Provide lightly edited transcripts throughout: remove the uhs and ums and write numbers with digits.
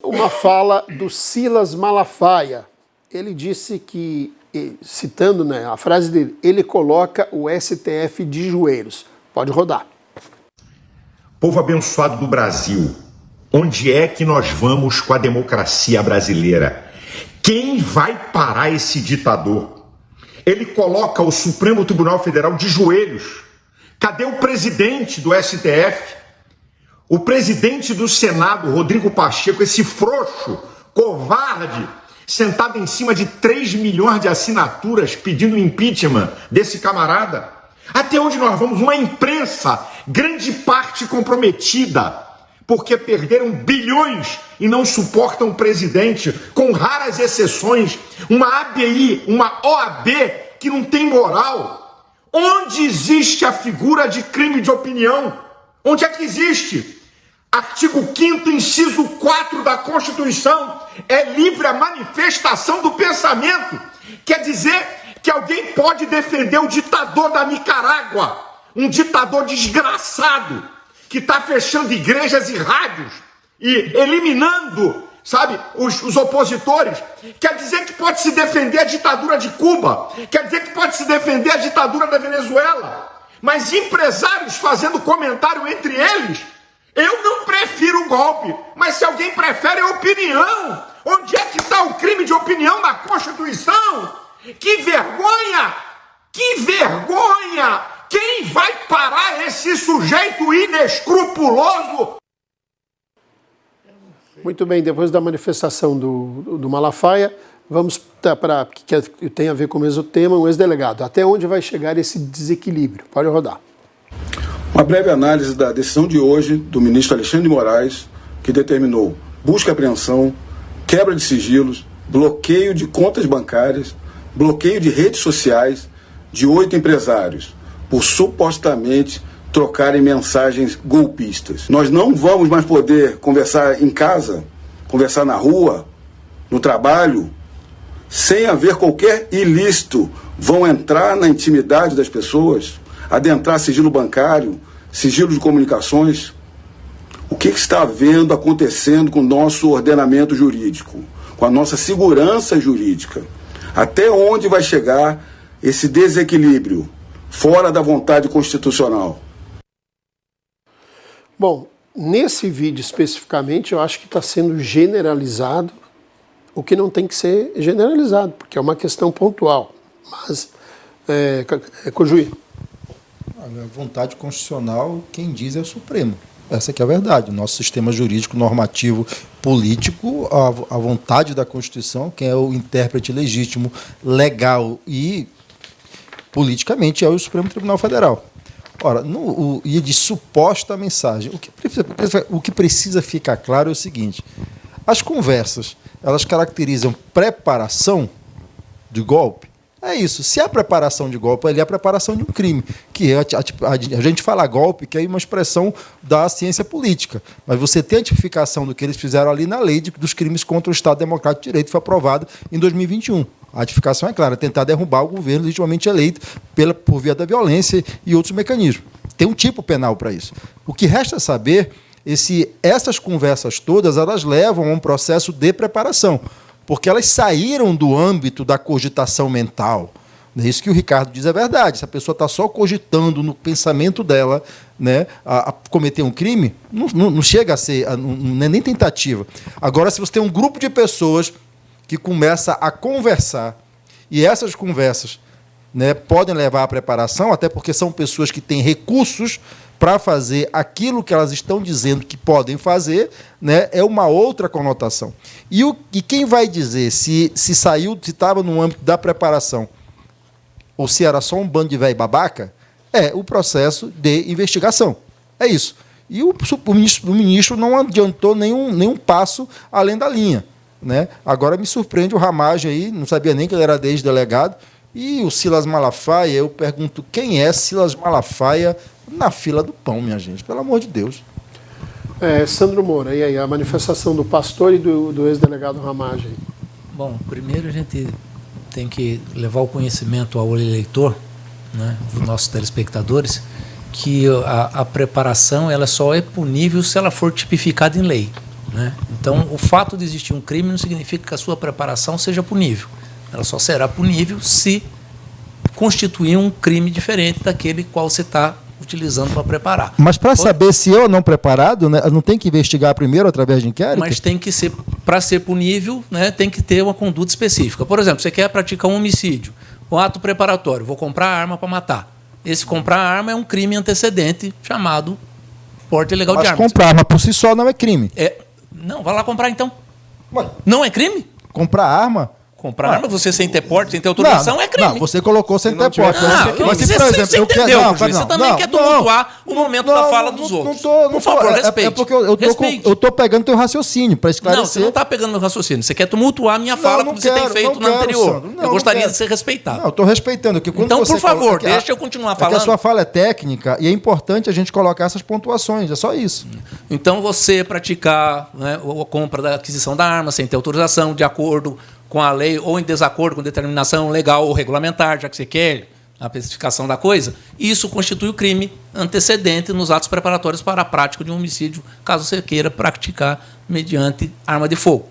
uma fala do Silas Malafaia. Ele disse que, citando, né, a frase dele, ele coloca o STF de joelhos. Pode rodar. Povo abençoado do Brasil, onde é que nós vamos com a democracia brasileira? Quem vai parar esse ditador? Ele coloca o Supremo Tribunal Federal de joelhos. Cadê o presidente do STF? O presidente do Senado, Rodrigo Pacheco, esse frouxo, covarde, sentado em cima de 3 milhões de assinaturas pedindo o impeachment desse camarada. Até onde nós vamos? Uma imprensa, grande parte comprometida, porque perderam bilhões e não suportam o presidente, com raras exceções, uma ABI, uma OAB que não tem moral. Onde existe a figura de crime de opinião? Onde é que existe? Artigo 5º, inciso 4 da Constituição, é livre a manifestação do pensamento. Quer dizer que alguém pode defender o ditador da Nicarágua, um ditador desgraçado, que está fechando igrejas e rádios e eliminando, sabe, os opositores. Quer dizer que pode se defender a ditadura de Cuba, quer dizer que pode se defender a ditadura da Venezuela, mas empresários fazendo comentário entre eles. Eu não prefiro o golpe, mas se alguém prefere a opinião, onde é que está o crime de opinião na Constituição? Que vergonha! Que vergonha! Quem vai parar esse sujeito inescrupuloso? Muito bem, depois da manifestação do Malafaia, vamos para que tem a ver com o mesmo tema, um ex-delegado. Até onde vai chegar esse desequilíbrio? Pode rodar. Uma breve análise da decisão de hoje do ministro Alexandre de Moraes, que determinou busca e apreensão, quebra de sigilos, bloqueio de contas bancárias, bloqueio de redes sociais de 8 empresários, por supostamente trocarem mensagens golpistas. Nós não vamos mais poder conversar em casa, conversar na rua, no trabalho, sem haver qualquer ilícito. Vão entrar na intimidade das pessoas, adentrar sigilo bancário, sigilo de comunicações. O que está acontecendo com o nosso ordenamento jurídico, com a nossa segurança jurídica? Até onde vai chegar esse desequilíbrio, fora da vontade constitucional? Bom, nesse vídeo especificamente, eu acho que está sendo generalizado o que não tem que ser generalizado, porque é uma questão pontual. Mas, Cojuí. A vontade constitucional, quem diz é o Supremo. Essa que é a verdade. O nosso sistema jurídico, normativo, político, a vontade da Constituição, quem é o intérprete legítimo, legal e politicamente é o Supremo Tribunal Federal. Ora, e de suposta mensagem, o que precisa ficar claro é o seguinte: as conversas, elas caracterizam preparação de golpe. É isso. Se a preparação de golpe ali é a preparação de um crime, que é a gente fala golpe, que é uma expressão da ciência política, mas você tem a tipificação do que eles fizeram ali na lei dos crimes contra o Estado Democrático de Direito, que foi aprovada em 2021. A tipificação é clara: tentar derrubar o governo legitimamente eleito por via da violência e outros mecanismos. Tem um tipo penal para isso. O que resta saber é se essas conversas todas elas levam a um processo de preparação, porque elas saíram do âmbito da cogitação mental. Isso que o Ricardo diz é verdade. Se a pessoa está só cogitando no pensamento dela, né, a cometer um crime, não chega a ser, não é nem tentativa. Agora, se você tem um grupo de pessoas que começa a conversar, e essas conversas, né, podem levar à preparação, até porque são pessoas que têm recursos para fazer aquilo que elas estão dizendo que podem fazer, né, é uma outra conotação. E quem vai dizer se estava no âmbito da preparação ou se era só um bando de velho babaca, é o processo de investigação. É isso. E o ministro não adiantou nenhum passo além da linha, né? Agora me surpreende o Ramagem aí, não sabia nem que ele era ex-delegado. E o Silas Malafaia, eu pergunto, quem é Silas Malafaia na fila do pão, minha gente? Pelo amor de Deus. Sandro Moura, e aí, a manifestação do pastor e do ex-delegado Ramagem? Bom, primeiro a gente tem que levar o conhecimento ao eleitor, né, dos nossos telespectadores, que a preparação ela só é punível se ela for tipificada em lei. né? Então, o fato de existir um crime não significa que a sua preparação seja punível. Ela só será punível se constituir um crime diferente daquele qual você está utilizando para preparar. Mas para saber se eu ou não preparado, né, não tem que investigar primeiro através de inquérito? Mas tem que ser, para ser punível, né, tem que ter uma conduta específica. Por exemplo, você quer praticar um homicídio, um ato preparatório, vou comprar arma para matar. Esse comprar arma é um crime antecedente chamado porte ilegal de armas. Mas comprar arma por si só não é crime. Não, vai lá comprar então. Ué, Não é crime? comprar arma? Comprar arma, você sem ter porte, sem ter autorização, é crime. Não, você colocou sem ter porte. Você entendeu, juiz. Você também quer tumultuar o momento da fala dos outros. Por favor, respeite. É porque eu estou pegando teu raciocínio para esclarecer. Não, você não está pegando meu raciocínio. Você quer tumultuar a minha fala, como você tem feito na anterior. Sandro, eu gostaria de ser respeitado. Não, eu estou respeitando. Então, por favor, deixa eu continuar falando. Porque a sua fala é técnica e é importante a gente colocar essas pontuações, é só isso. Então, você praticar, né, a compra da aquisição da arma sem ter autorização, de acordo com a lei ou em desacordo com determinação legal ou regulamentar, já que você quer a especificação da coisa, isso constitui o crime antecedente nos atos preparatórios para a prática de um homicídio, caso você queira praticar mediante arma de fogo.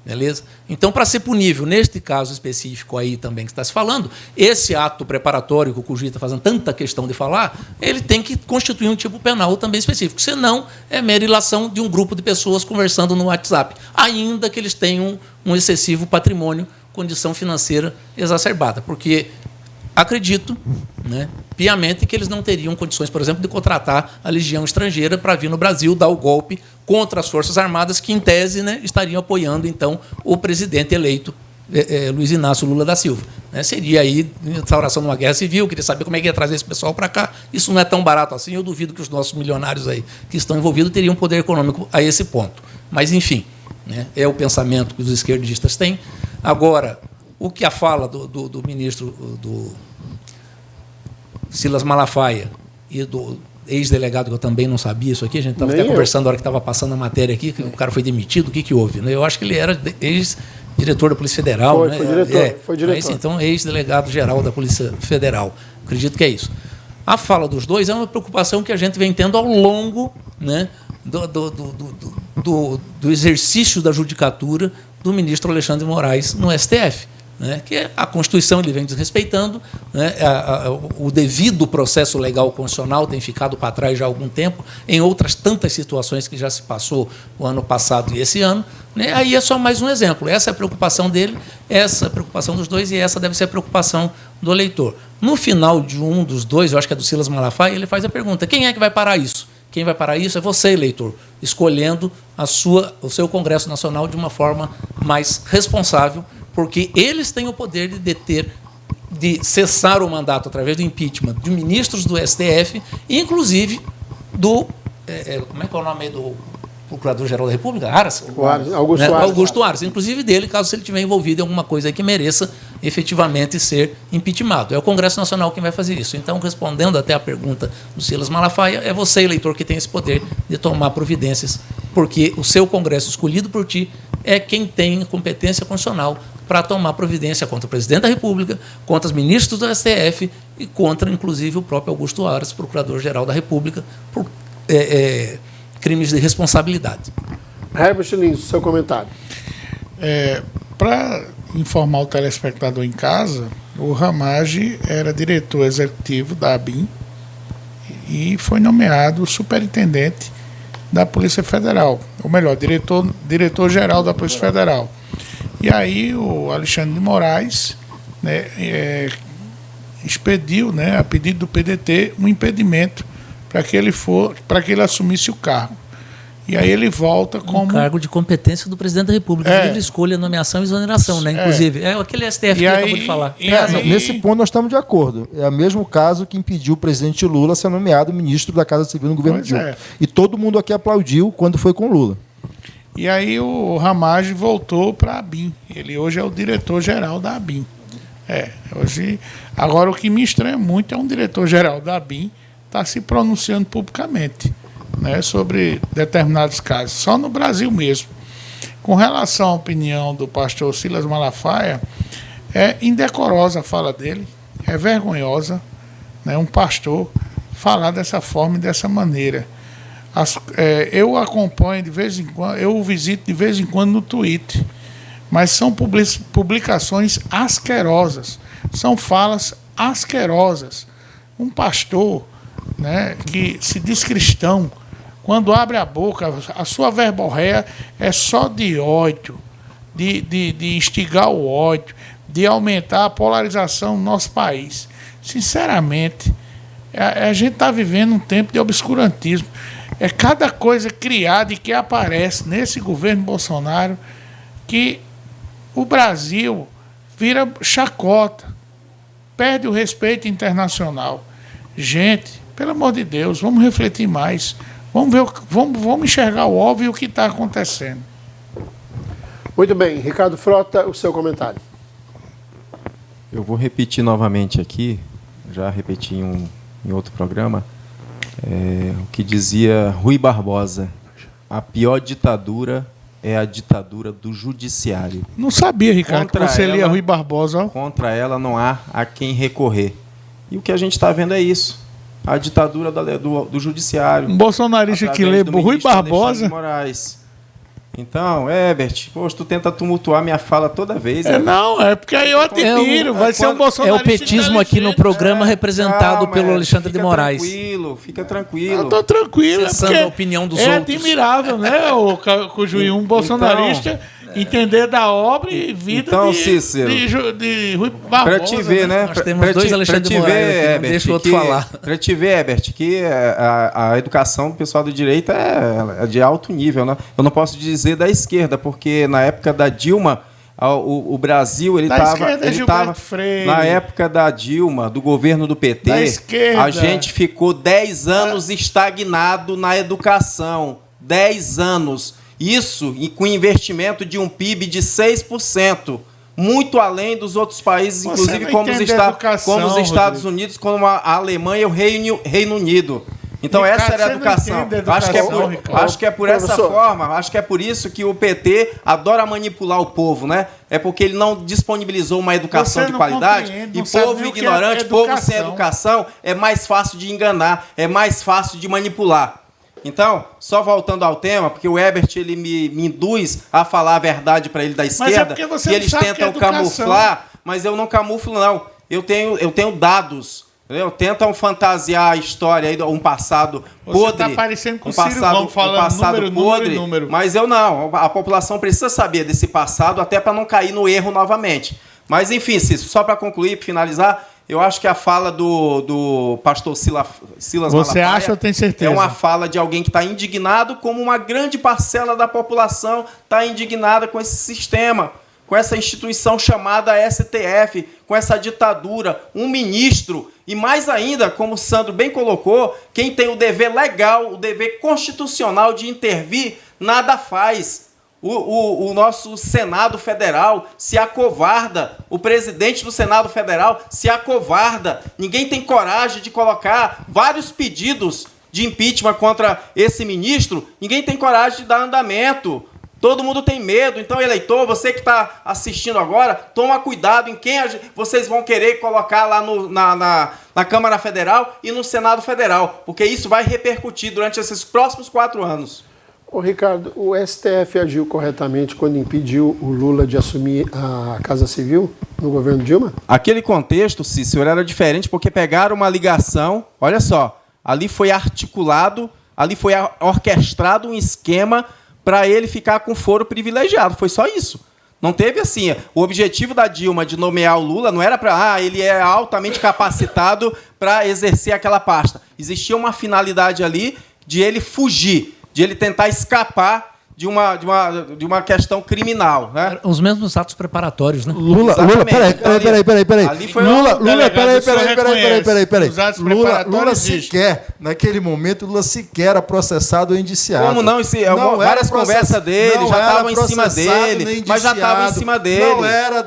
Beleza? Então, para ser punível, neste caso específico aí também que está se falando, esse ato preparatório que o juiz está fazendo tanta questão de falar, ele tem que constituir um tipo penal também específico. Senão, é mera ilação de um grupo de pessoas conversando no WhatsApp, ainda que eles tenham um excessivo patrimônio, condição financeira exacerbada. Porque acredito, né, piamente, que eles não teriam condições, por exemplo, de contratar a legião estrangeira para vir no Brasil dar o golpe contra as Forças Armadas, que, em tese, né, estariam apoiando, então, o presidente eleito, Luiz Inácio Lula da Silva. Né, seria aí instauração de uma guerra civil, queria saber como é que ia trazer esse pessoal para cá. Isso não é tão barato assim, eu duvido que os nossos milionários aí que estão envolvidos teriam poder econômico a esse ponto. Mas, enfim, né, é o pensamento que os esquerdistas têm. Agora, o que a fala do ministro do Silas Malafaia e do ex-delegado, que eu também não sabia isso aqui, a gente estava até conversando na hora que estava passando a matéria aqui, que o cara foi demitido, o que houve? Né? Eu acho que ele era ex-diretor da Polícia Federal. Foi diretor. Mas, então, ex-delegado-geral da Polícia Federal. Acredito que é isso. A fala dos dois é uma preocupação que a gente vem tendo ao longo, né, do exercício da judicatura do ministro Alexandre de Moraes no STF. Né, que a Constituição ele vem desrespeitando, né, o devido processo legal constitucional tem ficado para trás já há algum tempo, em outras tantas situações que já se passou o ano passado e esse ano. Né, aí é só mais um exemplo. Essa é a preocupação dele, essa é a preocupação dos dois, e essa deve ser a preocupação do eleitor. No final de um dos dois, eu acho que é do Silas Malafaia, ele faz a pergunta: quem é que vai parar isso? Quem vai parar isso é você, eleitor, escolhendo o seu Congresso Nacional de uma forma mais responsável, porque eles têm o poder de cessar o mandato através do impeachment de ministros do STF, inclusive do... como é que é o nome do Procurador-Geral da República? Aras? Augusto Aras. Inclusive dele, caso ele estiver envolvido em alguma coisa que mereça efetivamente ser impeachmentado. É o Congresso Nacional quem vai fazer isso. Então, respondendo até a pergunta do Silas Malafaia, é você, eleitor, que tem esse poder de tomar providências, porque o seu Congresso escolhido por ti é quem tem competência constitucional para tomar providência contra o presidente da República, contra os ministros do STF e contra, inclusive, o próprio Augusto Aras, Procurador-Geral da República, por crimes de responsabilidade. Herbert Lins, seu comentário. Para informar o telespectador em casa, o Ramage era diretor executivo da ABIN e foi nomeado superintendente da Polícia Federal, ou melhor, diretor-geral da Polícia Federal. E aí o Alexandre de Moraes, né, expediu, né, a pedido do PDT, um impedimento para que ele assumisse o cargo. E aí ele volta como... Um cargo de competência do presidente da República, livre escolha, nomeação e exoneração, né? Inclusive. É aquele STF que acabou de falar. Nesse ponto nós estamos de acordo. É o mesmo caso que impediu o presidente Lula a ser nomeado ministro da Casa Civil no governo Dilma. E todo mundo aqui aplaudiu quando foi com Lula. E aí o Ramage voltou para a ABIN. Ele hoje é o diretor-geral da ABIN. Agora, o que me estranha muito é um diretor-geral da ABIN estar se pronunciando publicamente, né, sobre determinados casos, só no Brasil mesmo. Com relação à opinião do pastor Silas Malafaia, é indecorosa a fala dele, é vergonhosa, né, um pastor falar dessa forma e dessa maneira. Eu acompanho de vez em quando, eu visito de vez em quando no Twitter, mas são publicações asquerosas, são falas asquerosas. Um pastor, né, que se diz cristão, quando abre a boca, a sua verborréia é só de ódio, de instigar o ódio, de aumentar a polarização no nosso país. Sinceramente, a gente está vivendo um tempo de obscurantismo. É cada coisa criada e que aparece nesse governo Bolsonaro que o Brasil vira chacota, perde o respeito internacional. Gente, pelo amor de Deus, vamos refletir mais. Vamos enxergar o óbvio e o que está acontecendo. Muito bem. Ricardo Frota, o seu comentário. Eu vou repetir novamente aqui, já repeti em outro programa, o que dizia Rui Barbosa: a pior ditadura é a ditadura do judiciário. Não sabia, Ricardo, que você lia Rui Barbosa. Contra ela não há a quem recorrer. E o que a gente está vendo é isso. A ditadura do judiciário. Um bolsonarista que lê Rui Barbosa. Moraes. Então, Herbert, poxa, tu tenta tumultuar minha fala toda vez. Não, é porque aí eu admiro, vai ser um bolsonarista. É o petismo aqui no programa representado pelo Alexandre de Moraes. Fica tranquilo. Eu tô tranquilo. Cessando a opinião dos outros. É admirável, né, o Cujuí, um bolsonarista entender da obra e vida então, Cícero, de Rui Barbosa. Para te ver, né? Nós temos dois Alexandre de Moraes aqui, Herbert, deixa o outro falar. Para te ver, Herbert, que a educação do pessoal do direito é de alto nível, né? Eu não posso dizer da esquerda, porque na época da Dilma, o Brasil ele estava na época da Dilma, do governo do PT, a gente ficou 10 anos estagnado na educação. 10 anos. Isso com investimento de um PIB de 6%, muito além dos outros países, inclusive como os Estados Unidos, como a Alemanha e o Reino Unido. Então, Ricardo, essa era a educação. Acho que é por essa forma, acho que é por isso que o PT adora manipular o povo, né? É porque ele não disponibilizou uma educação de qualidade e povo ignorante, povo sem educação, é mais fácil de enganar, é mais fácil de manipular. Então, só voltando ao tema, porque o Herbert ele me induz a falar a verdade para ele da esquerda, e eles tentam camuflar, mas eu não camuflo, não. Eu tenho dados. Tentam fantasiar a história aí, um passado podre. Você está parecendo com o Ciro Gomes falando número. Mas eu não. A população precisa saber desse passado até para não cair no erro novamente. Mas, enfim, Cícero, só para concluir, para finalizar, eu acho que a fala do pastor Silas Malafaia... Você acha ou tem certeza? É uma fala de alguém que está indignado, como uma grande parcela da população está indignada com esse sistema, com essa instituição chamada STF, com essa ditadura, um ministro, e mais ainda, como o Sandro bem colocou, quem tem o dever legal, o dever constitucional de intervir, nada faz. O nosso Senado Federal se acovarda, o presidente do Senado Federal se acovarda. Ninguém tem coragem de colocar vários pedidos de impeachment contra esse ministro, ninguém tem coragem de dar andamento. Todo mundo tem medo. Então, eleitor, você que está assistindo agora, toma cuidado em quem vocês vão querer colocar lá na Câmara Federal e no Senado Federal, porque isso vai repercutir durante esses próximos 4 anos. Ô, Ricardo, o STF agiu corretamente quando impediu o Lula de assumir a Casa Civil no governo Dilma? Aquele contexto, Cícero, era diferente porque pegaram uma ligação, olha só, ali foi articulado, ali foi orquestrado um esquema para ele ficar com foro privilegiado, foi só isso. Não teve assim, o objetivo da Dilma de nomear o Lula não era para, ele é altamente capacitado para exercer aquela pasta. Existia uma finalidade ali de ele fugir, de ele tentar escapar de uma questão criminal, né? Os mesmos atos preparatórios, né? Lula, peraí. Lula sequer, naquele momento, Lula sequer era processado ou indiciado. Como não? Várias conversas dele, já estavam em cima dele, mas já estavam em cima dele.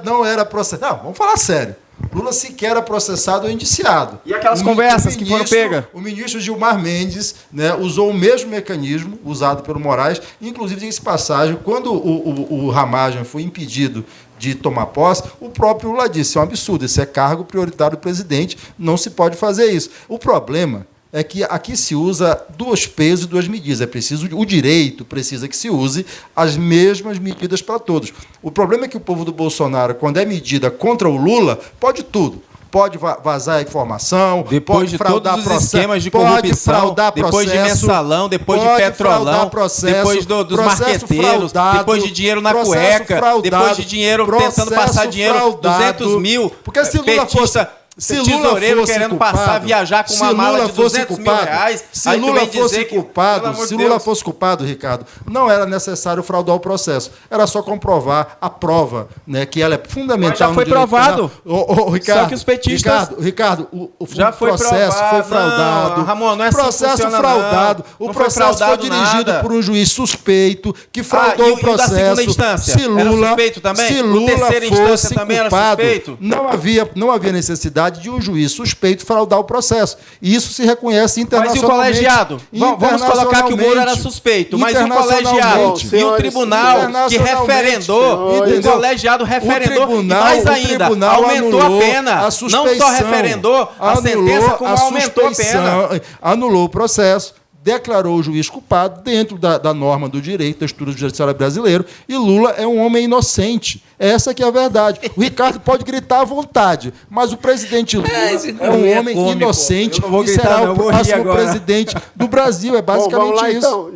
Não era processado. Não, vamos falar sério. Lula sequer era processado ou indiciado. E aquelas conversas que foram pegas? O ministro Gilmar Mendes, né, usou o mesmo mecanismo usado pelo Moraes. Inclusive, diga-se passagem, quando o Ramagem foi impedido de tomar posse, o próprio Lula disse, é um absurdo, esse é cargo prioritário do presidente, não se pode fazer isso. O problema é que aqui se usa 2 pesos e 2 medidas. É preciso, o direito precisa que se use as mesmas medidas para todos. O problema é que o povo do Bolsonaro, quando é medida contra o Lula, pode tudo. Pode vazar a informação, depois de todos os esquemas de corrupção, depois de mensalão, depois de petrolão, depois dos marqueteiros, depois de dinheiro na cueca, depois de dinheiro tentando passar dinheiro, 200 mil, porque se Lula fosse... Se tesoureiro fosse querendo passar, viajar com uma mala de 200 mil reais, se Lula fosse culpado, Ricardo, não era necessário fraudar o processo. Era só comprovar a prova, né, que ela é fundamental. Mas já foi provado. Ricardo, só que os petistas... Ricardo, o já foi processo provado. foi fraudado. Não, Ramon, não é assim processo funciona, fraudado. Não. O processo foi dirigido por um juiz suspeito que fraudou o processo. E da segunda instância? Se Lula, era suspeito também? Se Lula terceira instância também era suspeito? Não havia necessidade de um juiz suspeito fraudar o processo. E isso se reconhece internacionalmente. Mas e o colegiado? Vamos colocar que o Moro era suspeito, mas o colegiado e o tribunal que referendou, o colegiado referendou, e mais ainda, aumentou a pena. Não só referendou a sentença, como aumentou a pena. Anulou o processo, declarou o juiz culpado dentro da norma do direito, da estrutura judiciária brasileiro, e Lula é um homem inocente. Essa que é a verdade. O Ricardo pode gritar à vontade, mas o presidente Lula é um homem inocente e será o próximo presidente do Brasil. É basicamente isso.